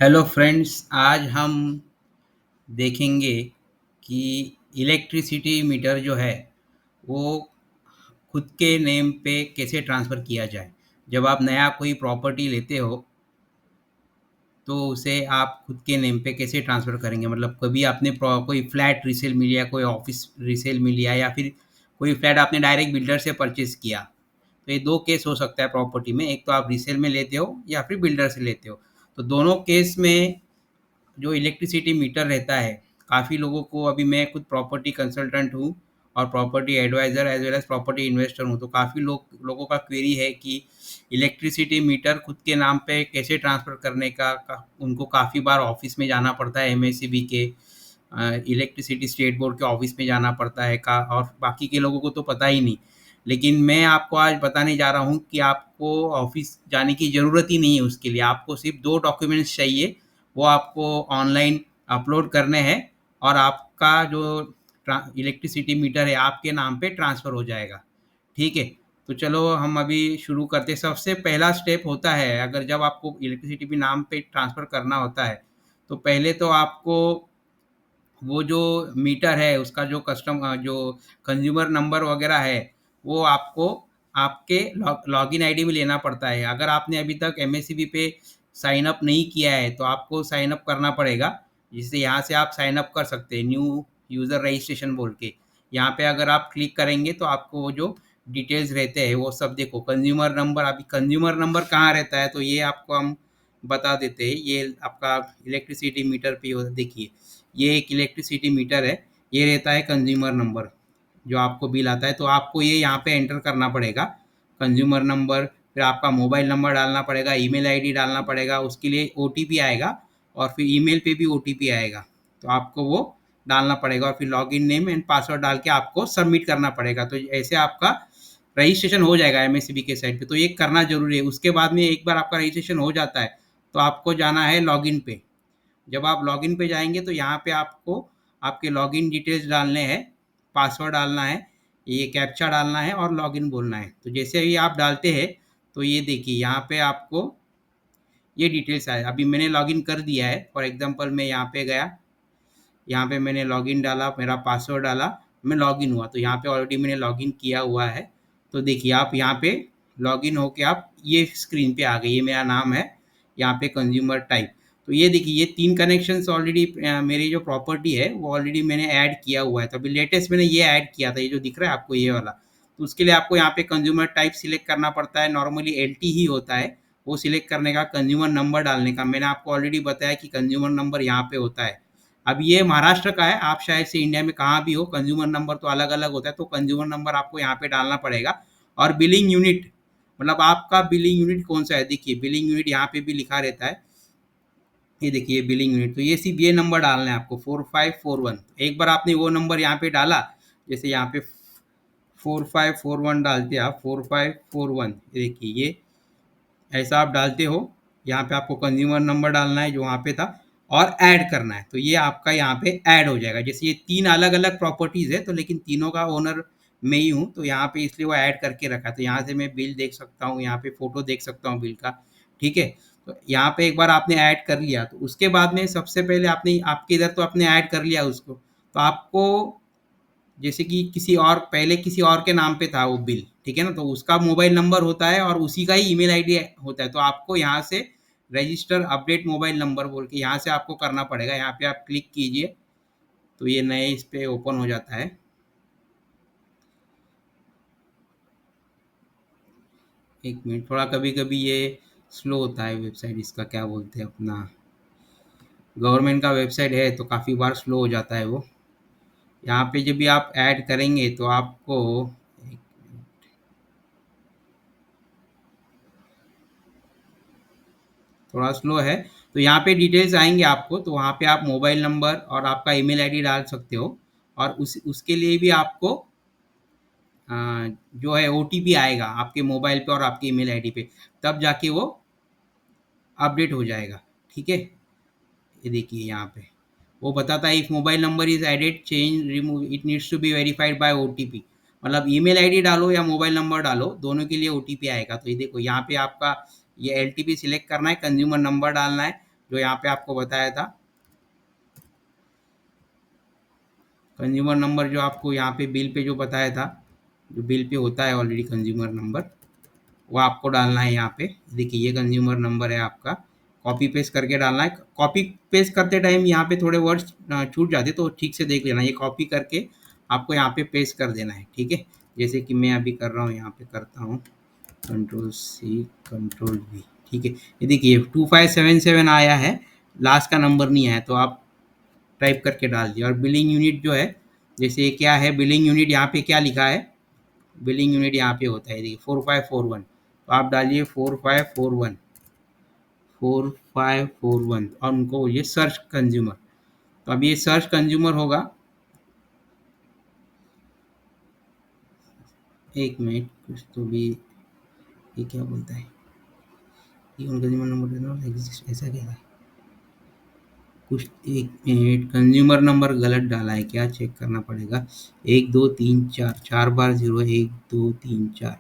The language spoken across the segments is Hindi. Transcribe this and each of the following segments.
हेलो फ्रेंड्स, आज हम देखेंगे कि इलेक्ट्रिसिटी मीटर जो है वो खुद के नेम पे कैसे ट्रांसफ़र किया जाए। जब आप नया कोई प्रॉपर्टी लेते हो तो उसे आप खुद के नेम पे कैसे ट्रांसफ़र करेंगे? मतलब कभी आपने कोई फ्लैट रीसेल मिल लिया, कोई ऑफ़िस रीसेल मिल लिया या फिर कोई फ्लैट आपने डायरेक्ट बिल्डर से परचेज़ किया। तो ये 2 केस हो सकता है प्रॉपर्टी में, एक तो आप रीसेल में लेते हो या फिर बिल्डर से लेते हो। तो दोनों केस में जो इलेक्ट्रिसिटी मीटर रहता है, काफ़ी लोगों को अभी मैं खुद प्रॉपर्टी कंसल्टेंट हूँ और property adviser as well as property investor हूँ, तो काफ़ी लोगों का क्वेरी है कि इलेक्ट्रिसिटी मीटर खुद के नाम पे कैसे ट्रांसफ़र करने का उनको काफ़ी बार ऑफ़िस में जाना पड़ता है एमएसईबी के इलेक्ट्रिसिटी स्टेट बोर्ड के ऑफ़िस में जाना पड़ता है का और बाकी के लोगों को तो पता ही नहीं। लेकिन मैं आपको आज बताने जा रहा हूँ कि आपको ऑफ़िस जाने की ज़रूरत ही नहीं है उसके लिए, आपको सिर्फ़ 2 डॉक्यूमेंट्स चाहिए, वो आपको ऑनलाइन अपलोड करने हैं और आपका जो इलेक्ट्रिसिटी मीटर है आपके नाम पे ट्रांसफ़र हो जाएगा। ठीक है? तो चलो हम अभी शुरू करते हैं। सबसे पहला स्टेप होता है अगर जब आपको इलेक्ट्रिसिटी भी नाम पे ट्रांसफ़र करना होता है, तो पहले तो आपको वो जो मीटर है उसका जो कंज़्यूमर नंबर वग़ैरह है, वो आपको आपके लॉगिन आईडी में लेना पड़ता है। अगर आपने अभी तक एमएसईबी पे साइन अप नहीं किया है, तो आपको साइन अप करना पड़ेगा। जिससे यहाँ से आप साइन अप कर सकते हैं, न्यू यूज़र रजिस्ट्रेशन बोल के। यहाँ पे अगर आप क्लिक करेंगे तो आपको वो जो डिटेल्स रहते हैं, वो सब देखो कंज़्यूमर नंबर अभी कंज़्यूमर नंबर कहाँ रहता है, तो ये आपको हम बता देते हैं। ये आपका इलेक्ट्रिसिटी मीटर पे देखिए, ये एक इलेक्ट्रिसिटी मीटर है, ये रहता है कंज्यूमर नंबर, जो आपको बिल आता है तो आपको ये यहाँ पे एंटर करना पड़ेगा, कंज्यूमर नंबर, फिर आपका मोबाइल नंबर डालना पड़ेगा, ईमेल आईडी डालना पड़ेगा, उसके लिए ओटीपी आएगा और फिर ईमेल पे भी ओटीपी आएगा, तो आपको वो डालना पड़ेगा और फिर लॉगिन नेम एंड पासवर्ड डाल के आपको सबमिट करना पड़ेगा। तो ऐसे आपका रजिस्ट्रेशन हो जाएगा एमएससीबी के साइट पे, तो ये करना ज़रूरी है। उसके बाद में एक बार आपका रजिस्ट्रेशन हो जाता है, तो आपको जाना है लॉगिन पे। जब आप लॉगिन पे जाएँगे तो यहाँ पे आपको आपके लॉगिन डिटेल्स डालने हैं, पासवर्ड डालना है, ये कैप्चा डालना है और लॉगिन बोलना है। तो जैसे ही आप डालते हैं, तो ये देखिए यहाँ पे आपको ये डिटेल्स आए। अभी मैंने लॉगिन कर दिया है, फॉर एग्ज़ाम्पल मैं यहाँ पे गया, यहाँ पे मैंने लॉगिन डाला, मेरा पासवर्ड डाला, मैं लॉगिन हुआ। तो यहाँ पे ऑलरेडी मैंने लॉगिन किया हुआ है। तो देखिए आप यहाँ पे लॉगिन होके आप ये स्क्रीन पे आ गए, ये मेरा नाम है, यहाँ पे कंज्यूमर टाइप। तो ये देखिए ये 3 कनेक्शंस ऑलरेडी मेरी जो प्रॉपर्टी है वो ऑलरेडी मैंने ऐड किया हुआ है। तो अभी लेटेस्ट मैंने ये ऐड किया था, ये जो दिख रहा है आपको ये वाला। तो उसके लिए आपको यहाँ पे कंज्यूमर टाइप सिलेक्ट करना पड़ता है, नॉर्मली एलटी ही होता है, वो सिलेक्ट करने का, कंज्यूमर नंबर डालने का। मैंने आपको ऑलरेडी बताया कि कंज्यूमर नंबर यहाँ पे होता है। अब ये महाराष्ट्र का है, आप शायद से इंडिया में कहाँ भी हो, कंज्यूमर नंबर तो अलग-अलग होता है, तो कंज्यूमर नंबर आपको यहाँ पे डालना पड़ेगा और बिलिंग यूनिट, मतलब आपका बिलिंग यूनिट कौन-सा है, देखिए बिलिंग यूनिट यहाँ पे भी लिखा रहता है, ये देखिए बिलिंग यूनिट, तो ये सिर्फ़ ये नंबर डालना है आपको 4541। एक बार आपने वो नंबर यहाँ पे डाला, जैसे यहाँ पे 4541 डालते हैं आप, 4541, ये देखिए ये ऐसा आप डालते हो, यहाँ पे आपको कंज्यूमर नंबर डालना है जो वहाँ पे था और ऐड करना है, तो ये आपका यहाँ पे ऐड हो जाएगा। जैसे ये 3 अलग-अलग प्रॉपर्टीज़ है, तो लेकिन तीनों का ओनर मैं ही हूँ, तो यहाँ पे इसलिए वो ऐड करके रखा है। तो यहाँ से मैं बिल देख सकता हूँ, यहाँ पे फ़ोटो देख सकता हूँ बिल का, ठीक है? तो यहाँ पे एक बार आपने ऐड कर लिया, तो उसके बाद में सबसे पहले आपने आपके इधर तो आपने ऐड कर लिया उसको, तो आपको जैसे कि किसी और पहले किसी और के नाम पे था वो बिल, ठीक है ना? तो उसका मोबाइल नंबर होता है और उसी का ही ईमेल आईडी होता है। तो आपको यहाँ से रजिस्टर अपडेट मोबाइल नंबर बोल के यहाँ से आपको करना पड़ेगा। यहाँ पे आप क्लिक कीजिए, तो ये नए इस पे ओपन हो जाता है। एक मिनट, थोड़ा कभी-कभी ये स्लो होता है वेबसाइट, इसका क्या बोलते हैं अपना, गवर्नमेंट का वेबसाइट है तो काफ़ी बार स्लो हो जाता है वो। यहाँ पे जब भी आप ऐड करेंगे तो आपको थोड़ा स्लो है, तो यहाँ पे डिटेल्स आएँगे आपको, तो वहाँ पे आप मोबाइल नंबर और आपका ईमेल आईडी डाल सकते हो और उसके लिए भी आपको अ, जो है ओटीपी आएगा आपके मोबाइल पे और आपके ईमेल आईडी पे, तब जाके वो अपडेट हो जाएगा, ठीक है? ये देखिए यहाँ पे, वो बताता है if mobile number is added, change, remove, it needs to be verified by OTP. मतलब ईमेल आईडी डालो या मोबाइल नंबर डालो, दोनों के लिए ओटीपी आएगा। तो ये देखो यहाँ पे आपका ये एलटीपी सिलेक्ट करना है, कंज्यूमर नंबर डालना है, जो यहाँ पे आपको बताया था, कंज्यूमर नंबर जो आपको यहाँ पे बिल पे जो बताया था, जो बिल पे होता है ऑलरेडी कंज्यूमर नंबर, वो आपको डालना है यहाँ पे। देखिए ये कंज्यूमर नंबर है आपका, कॉपी पेस्ट करके डालना है। कॉपी पेस्ट करते टाइम यहाँ पे थोड़े वर्ड्स छूट जाते तो ठीक से देख लेना, ये कॉपी करके आपको यहाँ पे पेस्ट कर देना है, ठीक है। जैसे कि मैं अभी कर रहा हूँ, यहाँ पे करता हूँ Ctrl+C Ctrl+V, ठीक है। ये देखिए 2577 आया है, लास्ट का नंबर नहीं आया, तो आप टाइप करके डाल दिया। और बिलिंग यूनिट जो है, जैसे ये क्या है बिलिंग यूनिट, यहाँ पे क्या लिखा है, बिलिंग यूनिट यहाँ पे होता है देखिए 4541, तो आप डालिए 4541, 4541 और उनको ये सर्च कंज्यूमर। तो अब ये सर्च कंज्यूमर होगा, एक मिनट कुछ तो भी, ये क्या बोलता है, ये उन कंज्यूमर नंबर एग्जिस्ट, ऐसा क्या है कुछ। एक मिनट, कंज्यूमर नंबर गलत डाला है क्या, चेक करना पड़ेगा। 1234, 4 बार 0, 1234,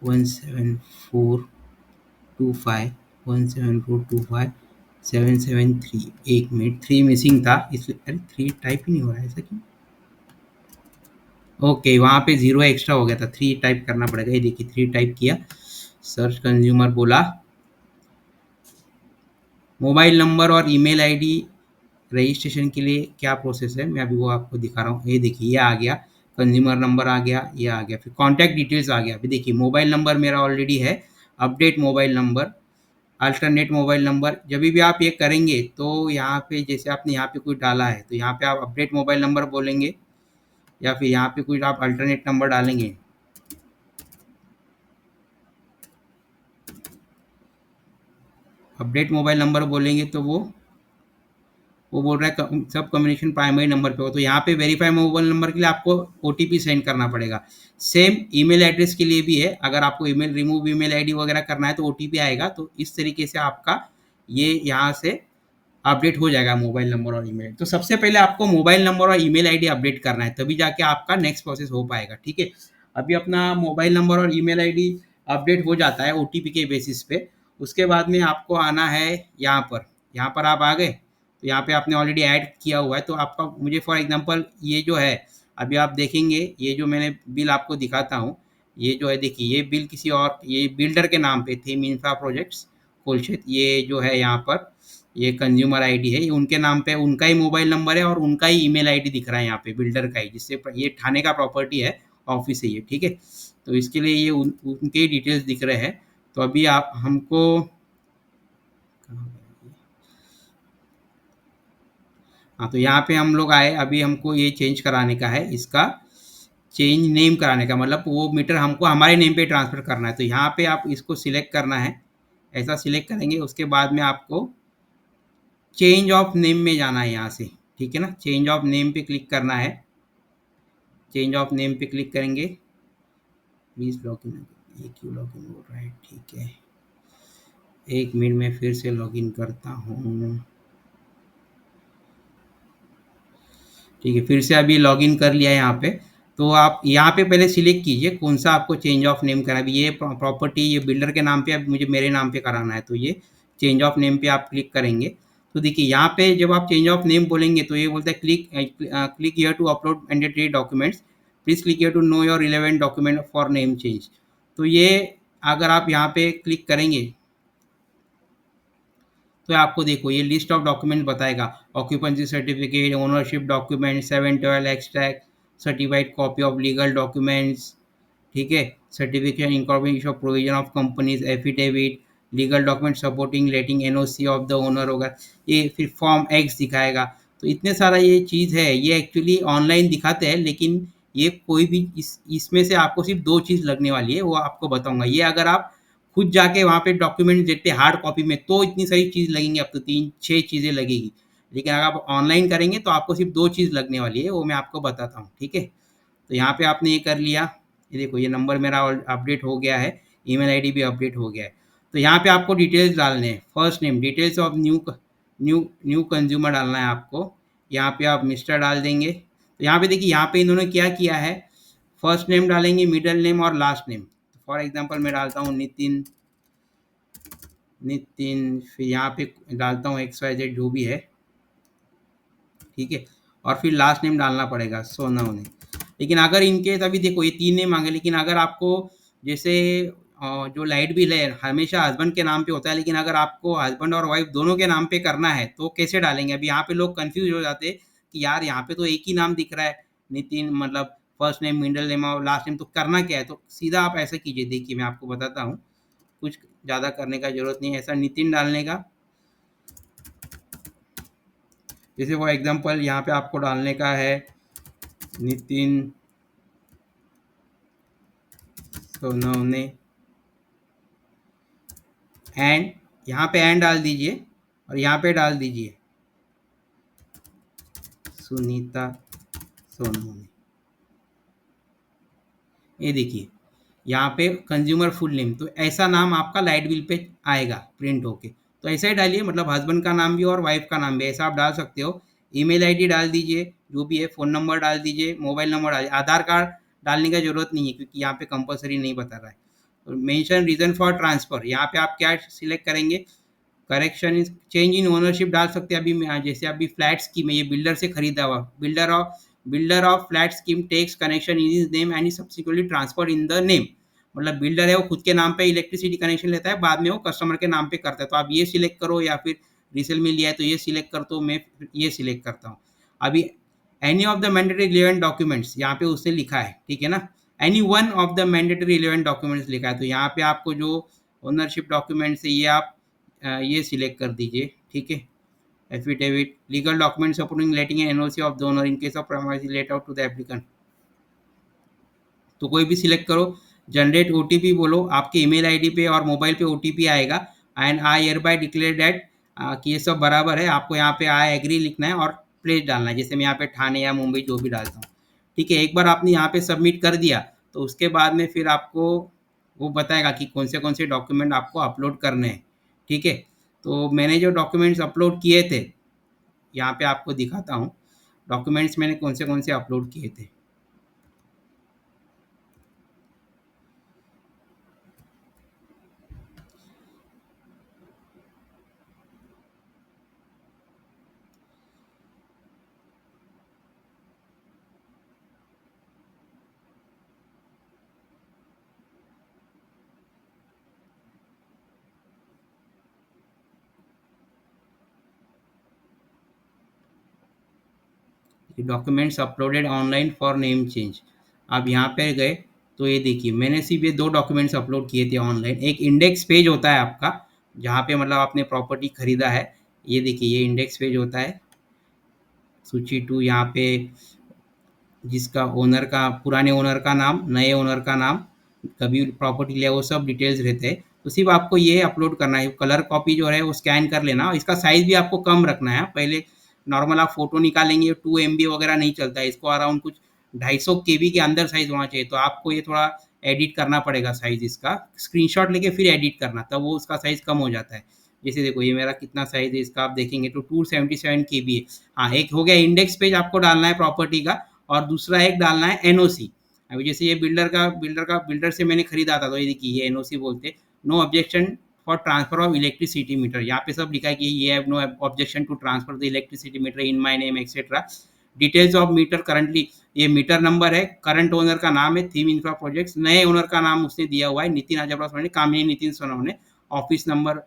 17425, 17425, 773। एक मिनट, 3 मिसिंग था इसलिए, अरे 3 टाइप ही नहीं हो रहा है, ऐसा क्यों। ओके, वहाँ पे 0 एक्स्ट्रा हो गया था, 3 टाइप करना पड़ेगा। ये देखिए 3 टाइप किया, सर्च कंज्यूमर बोला। मोबाइल नंबर और ईमेल आईडी रजिस्ट्रेशन के लिए क्या प्रोसेस है, मैं अभी वो आपको दिखा रहा हूँ। ये देखिए ये आ गया, कंज्यूमर नंबर आ गया, ये आ गया, फिर कॉन्टैक्ट डिटेल्स आ गया। अभी देखिए मोबाइल नंबर मेरा ऑलरेडी है, update mobile number, alternate mobile number. जब भी आप ये करेंगे तो यहाँ पे जैसे आपने यहाँ पे कुछ डाला है तो यहाँ पे आप अपडेट मोबाइल नंबर बोलेंगे, या फिर यहाँ पे कुछ आप अल्टरनेट नंबर डालेंगे। अपडेट मोबाइल नंबर बोलेंगे तो वो बोल रहा है सब कम्युनिकेशन प्राइमरी नंबर पे हो, तो यहाँ पे वेरीफाई मोबाइल नंबर के लिए आपको ओटीपी सेंड करना पड़ेगा। सेम ईमेल एड्रेस के लिए भी है, अगर आपको ईमेल रिमूव ईमेल आईडी वगैरह करना है तो ओटीपी आएगा। तो इस तरीके से आपका ये यहाँ से अपडेट हो जाएगा मोबाइल नंबर और ईमेल। तो सबसे पहले आपको मोबाइल नंबर और ईमेल आईडी अपडेट करना है, तभी जाके आपका नेक्स्ट प्रोसेस हो पाएगा, ठीक है। अभी अपना मोबाइल नंबर और ईमेल आईडी अपडेट हो जाता है ओटीपी के बेसिस पे। उसके बाद में आपको आना है यहाँ पर, यहाँ पर आप आ गए तो यहाँ पे आपने ऑलरेडी ऐड किया हुआ है, तो आपका मुझे फॉर एग्जांपल ये जो है, अभी आप देखेंगे ये जो मैंने बिल आपको दिखाता हूँ, ये जो है देखिए ये बिल किसी और, ये बिल्डर के नाम पे थीम इंफ्रा प्रोजेक्ट्स कोलशेत, ये जो है यहाँ पर ये कंज्यूमर आईडी है, ये उनके नाम पे, उनका ही मोबाइल नंबर है और उनका ही ईमेल आईडी दिख रहा है यहाँ पे बिल्डर का ही, जिससे ये थाने का प्रॉपर्टी है, ऑफिस है ये, ठीक है। तो इसके लिए ये उनके ही डिटेल्स दिख रहे हैं। तो अभी आप हमको, हाँ तो यहाँ पे हम लोग आए, अभी हमको ये चेंज कराने का है, इसका चेंज नेम कराने का, मतलब वो मीटर हमको हमारे नेम पे ट्रांसफ़र करना है। तो यहाँ पे आप इसको सिलेक्ट करना है, ऐसा सिलेक्ट करेंगे, उसके बाद में आपको चेंज ऑफ नेम में जाना है यहाँ से, ठीक है ना। चेंज ऑफ नेम पे क्लिक करना है, चेंज ऑफ नेम पे क्लिक करेंगे। प्लीज़ लॉगिन, ये क्यों लॉगिन हो रहा है, ठीक है। एक मिनट में फिर से लॉगिन करता हूँ, ठीक है। फिर से अभी लॉगिन कर लिया है यहाँ पे। तो आप यहाँ पे पहले सिलेक्ट कीजिए कौन सा आपको चेंज ऑफ नेम करना है। अभी ये प्रॉपर्टी ये बिल्डर के नाम पे, अब मुझे मेरे नाम पे कराना है, तो ये चेंज ऑफ नेम पे आप क्लिक करेंगे। तो देखिए यहाँ पे जब आप चेंज ऑफ नेम बोलेंगे तो ये बोलता है click here to upload mandatory documents, please click here to know your relevant document for name change. तो ये अगर आप यहाँ पे क्लिक करेंगे तो आपको देखो ये लिस्ट ऑफ डॉक्यूमेंट बताएगा, occupancy certificate, ownership document, 712 extract, certified copy of legal documents, ठीक है, certificate incorporation of provision of companies, affidavit, legal document supporting letting NOC of the owner होगा, ये फिर फॉर्म एक्स दिखाएगा। तो इतने सारा ये चीज़ है, ये एक्चुअली ऑनलाइन दिखाते हैं, लेकिन ये कोई भी इसमें से आपको सिर्फ 2 चीज़ लगने वाली है, वो आपको बताऊंगा। ये अगर आप खुद जाके वहाँ पे डॉक्यूमेंट देते हार्ड कॉपी में तो इतनी सारी चीज़ लगेंगी, अब तो 3-6 चीज़ें लगेगी, लेकिन अगर आप ऑनलाइन करेंगे तो आपको सिर्फ 2 चीज़ लगने वाली है, वो मैं आपको बताता हूँ, ठीक है। तो यहाँ पे आपने ये कर लिया, ये देखो ये नंबर मेरा अपडेट हो गया है, ईमेल आईडी भी अपडेट हो गया है। तो यहाँ पे आपको डिटेल्स डालने हैं, first name, details of new consumer डालना है आपको। यहाँ पे आप मिस्टर डाल देंगे। तो यहाँ पे देखिए यहाँ पे इन्होंने क्या किया है, फर्स्ट नेम डालेंगे, मिडल नेम और लास्ट नेम। फॉर एग्जांपल मैं डालता हूँ नितिन, नितिन, फिर यहाँ पे डालता हूँ XYZ जो भी है, ठीक है। और फिर लास्ट नेम डालना पड़ेगा सोनवने। लेकिन अगर इनकेस अभी देखो ये 3 नेम माँगे, लेकिन अगर आपको जैसे जो लाइट बिल है हमेशा हस्बैंड के नाम पे होता है, लेकिन अगर आपको हस्बैंड और वाइफ दोनों के नाम पे करना है तो कैसे डालेंगे? अभी यहाँ पे लोग कन्फ्यूज़ हो जाते हैं कि यार यहाँ पे तो एक ही नाम दिख रहा है, नितिन, मतलब फर्स्ट नेम, मिडल नेम और लास्ट नेम, तो करना क्या है? तो सीधा आप ऐसा कीजिए, देखिए मैं आपको बताता हूँ, कुछ ज़्यादा करने का ज़रूरत नहीं है, ऐसा नितिन डालने का। जैसे फॉर एग्ज़ाम्पल यहाँ पे आपको डालने का है नितिन सोनवने, एंड यहाँ पे एंड डाल दीजिए और यहाँ पे डाल दीजिए सुनीता सोनवने। ये देखिए यहाँ पे कंज्यूमर फुल नेम, तो ऐसा नाम आपका लाइट बिल पे आएगा प्रिंट होके। तो ऐसा ही डालिए, मतलब हस्बैंड का नाम भी और वाइफ का नाम भी, ऐसा आप डाल सकते हो। ईमेल आईडी डाल दीजिए, जो भी है, फ़ोन नंबर डाल दीजिए, मोबाइल नंबर डालिए। आधार कार्ड डालने की ज़रूरत नहीं है क्योंकि यहाँ पे कंपलसरी नहीं बता रहा है। और मेंशन रीज़न फॉर ट्रांसफ़र, यहाँ पे आप क्या सिलेक्ट करेंगे? Correction is change in ownership डाल सकते हैं। अभी जैसे अभी फ्लैट स्कीम है, ये बिल्डर से खरीदा हुआ, builder of flat scheme takes connection in his name and subsequently transfer in the name. मतलब बिल्डर है वो खुद के नाम पे इलेक्ट्रिसिटी कनेक्शन लेता है, बाद में वो कस्टमर के नाम पे करता है। तो आप ये सिलेक्ट करो, या फिर रीसेल में लिया है तो ये सिलेक्ट कर, तो मैं ये सिलेक्ट करता हूँ। अभी any of the mandatory relevant documents यहाँ पे उसने लिखा है, ठीक है ना। Any one of the mandatory relevant documents लिखा है, तो यहाँ पे आपको जो ओनरशिप डॉक्यूमेंट्स है ये आप ये सिलेक्ट कर दीजिए, ठीक है। Affidavit, legal document supporting letting and NOC of the owner in case of premises let out to the applicant, तो कोई भी सिलेक्ट करो। जनरेट ओटीपी बोलो, आपके ईमेल आईडी पे और मोबाइल पे ओटीपी आएगा। And I hear bye declare that, कि ये सब बराबर है, आपको यहाँ पे आई एग्री लिखना है और प्लेस डालना है, जैसे मैं यहाँ पे ठाणे या मुंबई जो भी डालता हूँ, ठीक है। एक बार आपने यहाँ पे सबमिट कर दिया तो उसके बाद में फिर आपको वो बताएगा कि कौन से डॉक्यूमेंट आपको अपलोड करने हैं, ठीक है। तो मैंने जो डॉक्यूमेंट्स अपलोड किए थे, यहाँ पे आपको दिखाता हूँ डॉक्यूमेंट्स मैंने कौन से अपलोड किए थे। Documents uploaded online for name change, आप यहाँ पे गए तो ये देखिए मैंने सिर्फ ये 2 डॉक्यूमेंट्स अपलोड किए थे ऑनलाइन। एक इंडेक्स पेज होता है आपका, जहाँ पे मतलब आपने प्रॉपर्टी खरीदा है, ये देखिए ये इंडेक्स पेज होता है। सूची 2, यहाँ पे जिसका ओनर का, पुराने ओनर का नाम, नए ओनर का नाम, कभी प्रॉपर्टी लिया, वो सब डिटेल्स रहते हैं। तो सिर्फ आपको ये अपलोड करना है, कलर कॉपी जो है वो स्कैन कर लेना, और इसका साइज़ भी आपको कम रखना है। पहले नॉर्मल आप फोटो निकालेंगे 2 MB वगैरह नहीं चलता है, इसको अराउंड कुछ 250 KB के अंदर साइज़ होना चाहिए। तो आपको ये थोड़ा एडिट करना पड़ेगा साइज़ इसका, स्क्रीनशॉट लेके फिर एडिट करना, तब वो उसका साइज़ कम हो जाता है। जैसे देखो ये मेरा कितना साइज़ है इसका, आप देखेंगे तो 277 KB है। हाँ, एक हो गया इंडेक्स पेज आपको डालना है प्रॉपर्टी का, और दूसरा एक डालना है एनओसी। अभी जैसे ये बिल्डर से मैंने खरीदा था, तो ये देखिए ये एनओसी बोलते, no objection for transfer of electricity meter, यहाँ पे सब लिखा है कि ये have no objection to transfer the electricity meter in my name etcetera. Details of meter currently, ये मीटर नंबर है, करंट ओनर का नाम है थीम इंफ्रा प्रोजेक्ट्स, नए ओनर का नाम उसने दिया हुआ है नितिन अजबरा सोनी, कामिनी नितिन सोनवने। ऑफिस नंबर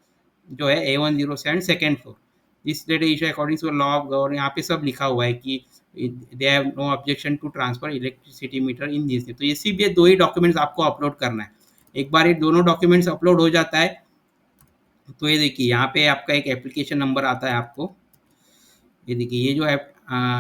जो है A107 second floor, this date issue according to law of govern, यहाँ पे सब लिखा हुआ है कि they have no objection to transfer electricity meter in this. तो ये सिर्फ ये 2 ही डॉक्यूमेंट्स आपको अपलोड करना है। एक बार ये दोनों डॉक्यूमेंट्स अपलोड हो जाता है तो ये देखिए यहाँ पे आपका एक एप्लीकेशन नंबर आता है आपको, ये देखिए ये जो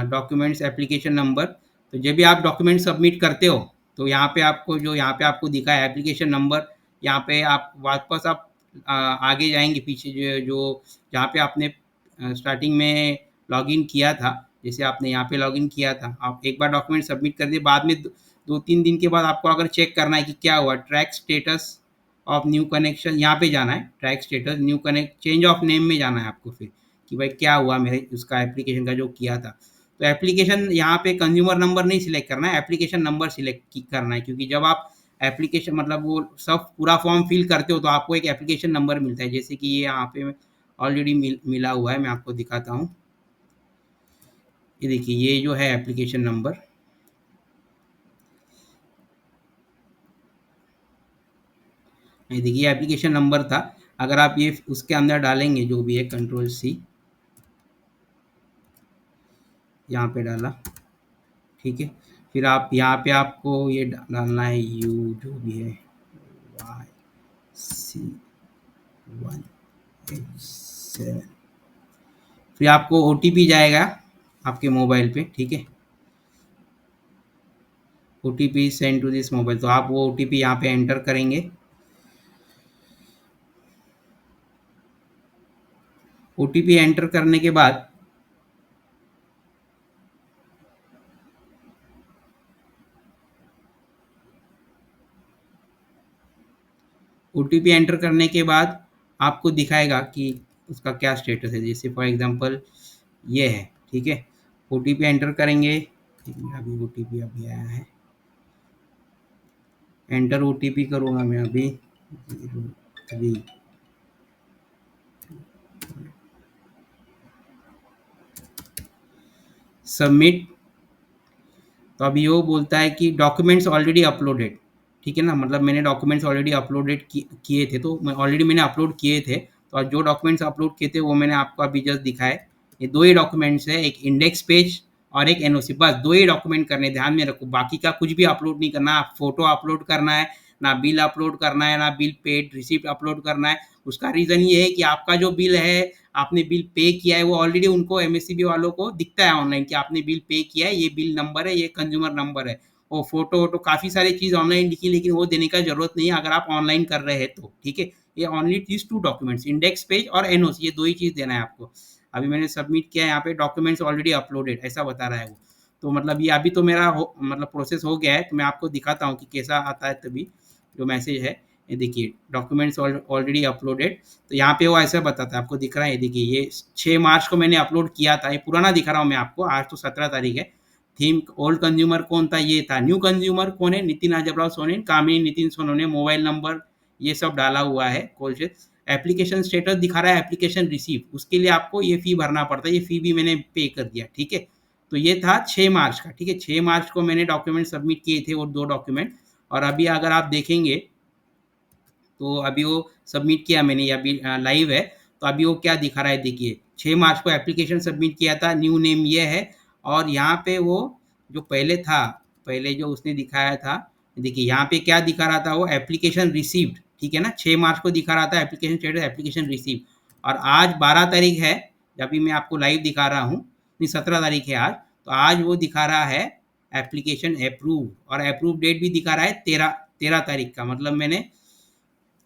डॉक्यूमेंट्स एप्लीकेशन नंबर। तो जब भी आप डॉक्यूमेंट सबमिट करते हो तो यहाँ पे आपको दिखा है एप्लीकेशन नंबर, यहाँ पे आप वापस आप आगे जाएंगे पीछे, जो जहाँ पे आपने स्टार्टिंग में लॉगिन किया था, जैसे आपने यहाँ पे लॉगिन किया था, आप एक बार डॉक्यूमेंट सबमिट कर दिए, बाद में 2-3 दिन के बाद आपको अगर चेक करना है कि क्या हुआ, track status of new connection, यहाँ पे जाना है, track status new connect change of name में जाना है आपको फिर, कि भाई क्या हुआ मेरे उसका एप्लीकेशन का जो किया था। तो एप्लीकेशन यहाँ पे कंज्यूमर नंबर नहीं सिलेक्ट करना है, एप्लीकेशन नंबर सिलेक्ट करना है, क्योंकि जब आप एप्लीकेशन मतलब वो सब पूरा फॉर्म फिल करते हो तो आपको एक एप्लीकेशन नंबर मिलता है, जैसे कि ये यहाँ पे ऑलरेडी मिला हुआ है, मैं आपको दिखाता हूँ। ये देखिए, ये जो है एप्लीकेशन नंबर, ये देखिए एप्लीकेशन नंबर था। अगर आप ये उसके अंदर डालेंगे जो भी है, कंट्रोल सी यहाँ पे डाला, ठीक है। फिर आप यहाँ पे आपको ये डालना है यू जो भी है, वाई सी 187। फिर आपको ओटीपी जाएगा आपके मोबाइल पे, ठीक है। OTP send to this mobile, तो आप वो ओटीपी यहाँ पे एंटर करेंगे। ओटीपी एंटर करने के बाद ओटीपी एंटर करने के बाद आपको दिखाएगा कि उसका क्या स्टेटस है। जैसे फॉर एग्जांपल ये है, ठीक है। ओटीपी एंटर करेंगे, अभी ओटीपी अभी आया है, एंटर ओटीपी करूँगा मैं अभी 03। सबमिट। तो अभी वो बोलता है कि डॉक्यूमेंट्स ऑलरेडी अपलोडेड, ठीक है ना। मतलब मैंने डॉक्यूमेंट्स ऑलरेडी अपलोडेड किए थे, तो मैं ऑलरेडी मैंने अपलोड किए थे, तो जो डॉक्यूमेंट्स अपलोड किए थे वो मैंने आपको अभी जस्ट दिखाए। ये दो ही डॉक्यूमेंट्स है, एक इंडेक्स पेज और एक एनओसी, बस दो ही डॉक्यूमेंट करने, ध्यान में रखो। बाकी का कुछ भी अपलोड नहीं करना, आप फोटो अपलोड करना है ना, बिल अपलोड करना है ना, बिल पेड रिसिप्ट अपलोड करना है। उसका रीज़न ये है कि आपका जो बिल है, आपने बिल पे किया है, वो ऑलरेडी उनको एमएससीबी वालों को दिखता है ऑनलाइन कि आपने बिल पे किया है, ये बिल नंबर है, ये कंज्यूमर नंबर है। वो फोटो वोटो काफ़ी सारी चीज़ ऑनलाइन दिखी, लेकिन वो देने का जरूरत नहीं है अगर आप ऑनलाइन कर रहे हैं तो, ठीक है। ये only these two documents, index page और एनओसी, ये दो ही चीज़ देना है आपको। अभी मैंने सबमिट किया है, यहाँ पे डॉक्यूमेंट्स ऑलरेडी अपलोडेड ऐसा बता रहा है वो। तो मतलब ये अभी तो मेरा मतलब प्रोसेस हो गया है, तो मैं आपको दिखाता हूँ कि कैसा आता है तभी जो मैसेज है। ये देखिए, डॉक्यूमेंट्स ऑलरेडी अपलोडेड। तो यहाँ पे वो ऐसा बताता है, आपको दिख रहा है, ये देखिए, ये 6 मार्च को मैंने अपलोड किया था। ये पुराना दिखा रहा हूँ मैं आपको, आज तो 17 तारीख है। थीम ओल्ड कंज्यूमर कौन था, ये था। न्यू कंज्यूमर कौन है, नितिन अजबराव सोनेन, कामिनी नितिन सोनोने, मोबाइल नंबर ये सब डाला हुआ है कॉल से। एप्लीकेशन स्टेटस दिखा रहा है एप्लीकेशन रिसीव, उसके लिए आपको ये फ़ी भरना पड़ता है, ये फ़ी भी मैंने पे कर दिया, ठीक है। तो ये था 6 मार्च का, ठीक है। 6 मार्च को मैंने डॉक्यूमेंट सबमिट किए थे, वो दो डॉक्यूमेंट। और अभी अगर आप देखेंगे तो अभी वो सबमिट किया मैंने, ये अभी लाइव है। तो अभी वो क्या दिखा रहा है, देखिए 6 मार्च को एप्लीकेशन सबमिट किया था, न्यू नेम ये है। और यहाँ पे वो जो पहले था, पहले जो उसने दिखाया था, देखिए यहाँ पे क्या दिखा रहा था, वो एप्लीकेशन रिसीव्ड, ठीक है ना। 6 मार्च को दिखा रहा था एप्लीकेशन स्टेटस एप्लीकेशन रिसीव। और आज 12 तारीख है, जब भी मैं आपको लाइव दिखा रहा हूँ, नहीं 17 तारीख है आज। तो आज वो दिखा रहा है एप्लीकेशन अप्रूव, और अप्रूव डेट भी दिखा रहा है 13 तारीख का। मतलब मैंने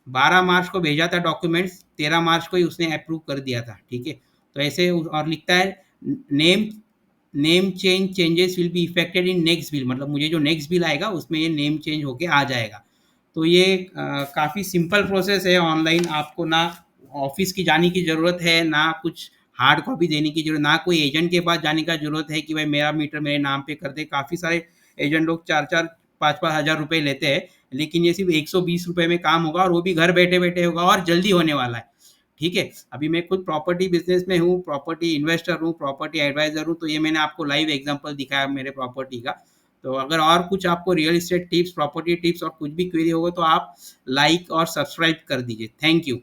12 मार्च को भेजा था डॉक्यूमेंट्स, 13 मार्च को ही उसने अप्रूव कर दिया था, ठीक है। तो ऐसे और लिखता है name name changes will be affected in next bill, मतलब मुझे जो नेक्स्ट बिल आएगा उसमें ये नेम चेंज होके आ जाएगा। तो ये काफ़ी सिंपल प्रोसेस है ऑनलाइन, आपको ना ऑफिस की जाने की ज़रूरत है, ना कुछ हार्ड कॉपी देने की जरूरत, ना कोई एजेंट के पास जाने का जरूरत है कि भाई मेरा मीटर मेरे नाम पे कर दे। काफ़ी सारे एजेंट लोग 4-4 5-5 हज़ार रुपये लेते हैं, लेकिन ये सिर्फ 120 रुपये में काम होगा, और वो भी घर बैठे बैठे होगा और जल्दी होने वाला है, ठीक है। अभी मैं खुद प्रॉपर्टी बिजनेस में हूँ, प्रॉपर्टी इन्वेस्टर हूँ, प्रॉपर्टी एडवाइजर हूँ, तो ये मैंने आपको लाइव एग्जांपल दिखाया मेरे प्रॉपर्टी का। तो अगर और कुछ आपको real estate tips, property tips और कुछ भी क्वेरी होगा तो आप लाइक और सब्सक्राइब कर दीजिए। Thank you.